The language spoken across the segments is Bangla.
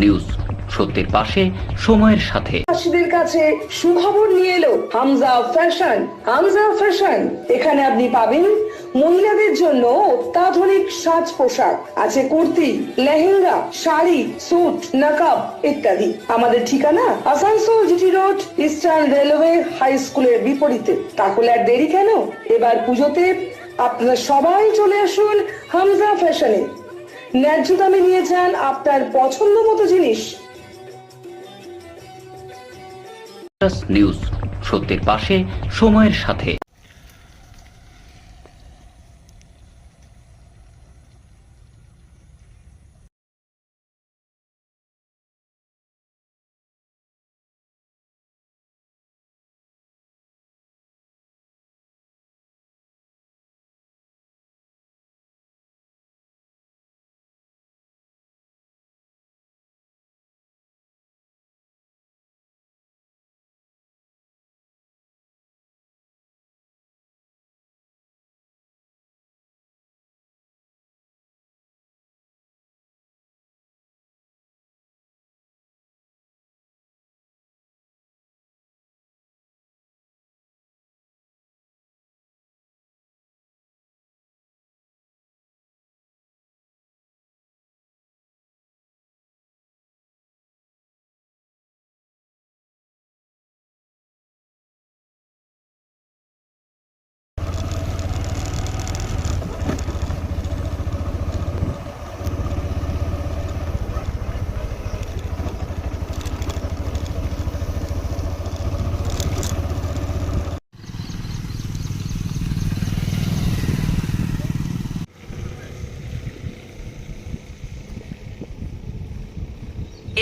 নিউজ, সত্যের পাশে সময়ের সাথে। চাষিদের কাছে সুখবর নিয়ে এলো হামজা ফ্যাশন। হামজা ফ্যাশন, এখানে আপনি পাবেন মহিলাদের জন্য অত্যাধুনিক সাজ পোশাক, আছে কুর্তি, লেহেঙ্গা, শাড়ি, স্যুট, নকআপ ইত্যাদি। আমাদের ঠিকানা Asansol GT road, eastern railway high স্কুলের বিপরীতে। তাহলে আর দেরি কেন, এবার পুজোতে আপনারা সবাই চলে আসুন হামজা ফ্যাশনে। ন্যায্য দামে নিয়ে যান আপনার পছন্দ মতো জিনিস। নিউজ, সত্যের পাশে সময়ের সাথে।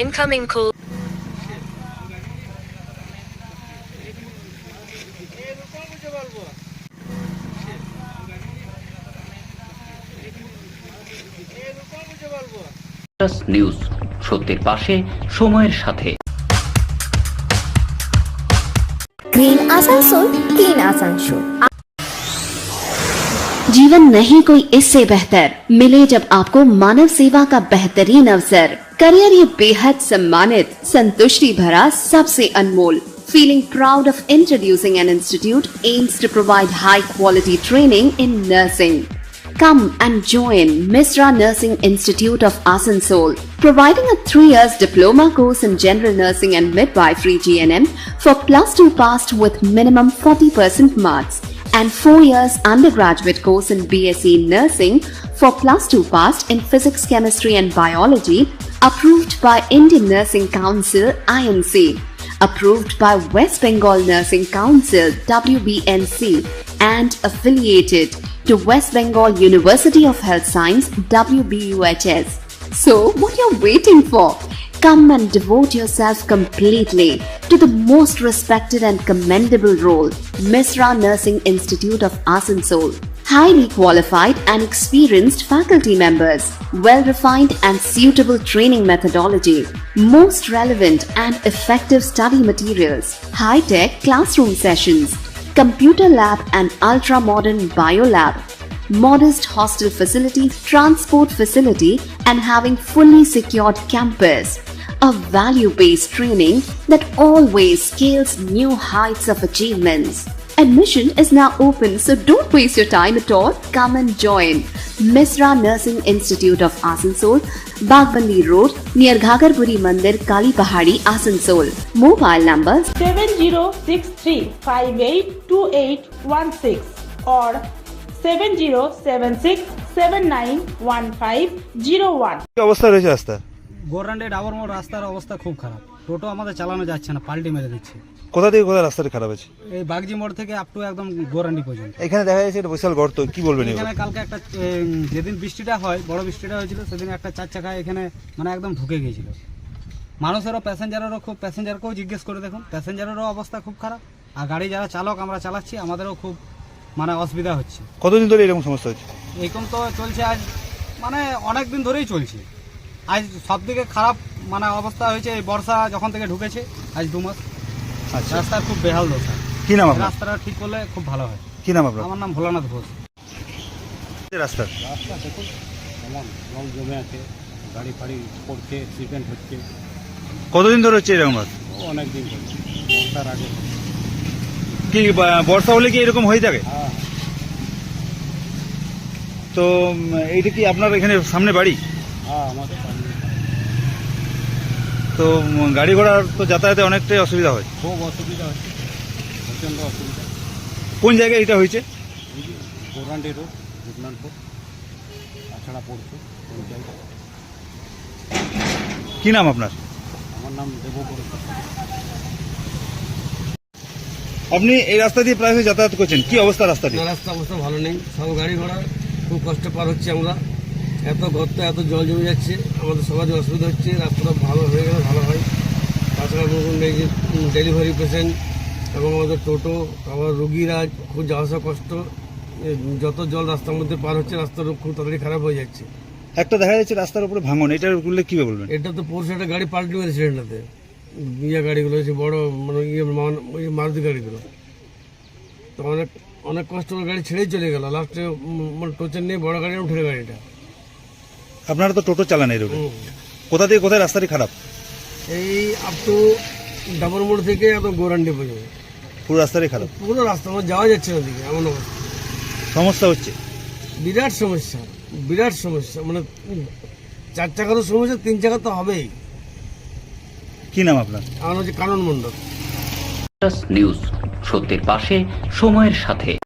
Incoming call. নিউজ, সত্যের পাশে সময়ের সাথে। Green Asansol, clean Asansol. जीवन नहीं कोई इससे बेहतर मिले जब आपको मानव सेवा का बेहतरीन अवसर। करियर ये बेहद सम्मानित, संतुष्टि भरा, सबसे अनमोल। Feeling proud of introducing an institute aims to provide high quality training in nursing. Come and join Misra Nursing Institute of Asansol, providing a 3 years diploma course in general nursing and midwifery GNM for +2 passed with minimum 40% marks, and 4 years undergraduate course in BSc Nursing for +2 passed in physics, chemistry and biology, approved by Indian Nursing Council INC, approved by West Bengal Nursing Council WBNC, and affiliated to West Bengal University of Health Science WBUHS. So what you're waiting for? Come and devote yourself completely to the most respected and commendable role, Misra Nursing Institute of Asansol. Highly qualified and experienced faculty members, well-refined and suitable training methodology, most relevant and effective study materials, high-tech classroom sessions, computer lab and ultra-modern biolab, modest hostel facility, transport facility, and having fully secured campus. A value-based training that always scales new heights of achievements. Admission is now open, so don't waste your time at all. Come and join Misra Nursing Institute of Asansol, Bagbandi Road, near Ghagarpuri Mandir, Kali Pahadi, Asansol. Mobile numbers 7063582816 or 7076791501। কি অবস্থা রয়েছে রাস্তা? গোরান্ডে ডাবর মোড় রাস্তার অবস্থা খুব খারাপ, টোটো আমাদের চালানো যাচ্ছে না, পাল্টি মেরে দিচ্ছে। কোথা থেকে কোথায় রাস্তাটা খারাপ আছে? এই বাগজি মোড় থেকে আপ টু একদম গোরান্ডি পর্যন্ত। এখানে দেখা যাচ্ছে একটা বিশাল গর্ত, কি বলবেন? এখানে কালকে একটা যেদিন বৃষ্টিটা হয়, বড় বৃষ্টিটা হয়েছিল, সেদিন একটা 4 চাকা এখানে মানে একদম ঢুকে গিয়েছিল। মানুষেরও প্যাসেঞ্জারকেও জিজ্ঞেস করে দেখুন, প্যাসেঞ্জারেরও অবস্থা খুব খারাপ, আর গাড়ি যারা চালক আমরা চালাচ্ছি আমাদেরও খুব মানে অসুবিধা হচ্ছে। কতদিন ধরে এরকম সমস্যা হচ্ছে? এরকম তো চলছে আজ মানে অনেক দিন ধরেই চলছে। আজ সব থেকে খারাপ মানে অবস্থা হয়েছে এই বর্ষা যখন থেকে ঢুকেছে, আজ 2 মাস। আচ্ছা, রাস্তার খুব বেহাল দশা। কি নাম আপনার? রাস্তাটা ঠিক করলে খুব ভালো হয়। কি নাম আপনার? আমার নাম ভোলানাথ ঘোষ। রাস্তা দেখুন জল জমে আছে, গাড়ি ফাড়ি পড়ছে, অ্যাক্সিডেন্ট হচ্ছে। কতদিন ধরে হচ্ছে এরকম রাস্তা? অনেক দিন ধরে, বর্ষার আগে। কি বর্ষা হলে কি এরকম হয়ে থাকে? হ্যাঁ, তো এইটা কি আপনার এখানে সামনে বাড়ি? হ্যাঁ, আমাদের সামনে তো গাড়ি ঘোড়ার তো যাতায়াতে অনেকটাই অসুবিধা হয়। খুব অসুবিধা হচ্ছে, প্রচণ্ড অসুবিধা। কোন জায়গায় এটা হয়েছে? এই যে গোরান্ডি রোড, রঘুনাথপুর, তাছাড়া পড়ছে ওই জায়গায়। কি নাম আপনার? আমার নাম দেবপুর। আপনি এই রাস্তা দিয়ে প্রায় যাতায়াত করছেন, কি অবস্থা রাস্তাটি? না, রাস্তা অবস্থা ভালো নেই, সব গাড়ি ঘোড়া খুব কষ্ট পার হচ্ছে আমরা। এত গর্ত, এত জল জমে যাচ্ছে, আমাদের সবারই অসুবিধা হচ্ছে। রাস্তাটা ভালো হয়ে গেলে ভালো হয়। তাছাড়া নতুন এই যে ডেলিভারি পেশেন্ট এবং আমাদের টোটো, আবার রুগীরা খুব যাওয়া আসা কষ্ট। যত জল রাস্তার মধ্যে পার হচ্ছে, রাস্তাটা খুব তাড়াতাড়ি খারাপ হয়ে যাচ্ছে। একটা দেখা যাচ্ছে রাস্তার উপরে ভাঙন, এটার বললে কি বলবেন? এটা তো পরশু একটা গাড়ি পাল্টি মেরেছিল এটাতে, গাড়িগুলো হচ্ছে বড়, মানে ওই মারুতি গাড়িগুলো। তো অনেক অনেক কষ্ট করে গাড়ি ছেড়েই চলে গেল, লাস্টে মানে টোচের নিয়ে বড় গাড়ি উঠে গাড়িটা। আপনারা তো টোটো চালান এই রোডে, কোথা থেকে কোথায় রাস্তাটি খারাপ? এই আপ টু ডাবল মোড় থেকে একদম গোরান্ডি পর্যন্ত পুরো রাস্তাটাই খারাপ, পুরো রাস্তা আমার যাওয়া যাচ্ছে না দিকে, এমন অবস্থা। সমস্যা হচ্ছে। বিরাট সমস্যা, বিরাট সমস্যা। মানে 4 চাকারও সমস্যা, 3 চাকা তো হবেই। কি নাম আপনার? আমার হচ্ছে কানন মণ্ডল। নিউজ, সত্যের পাশে, সময়ের সাথে।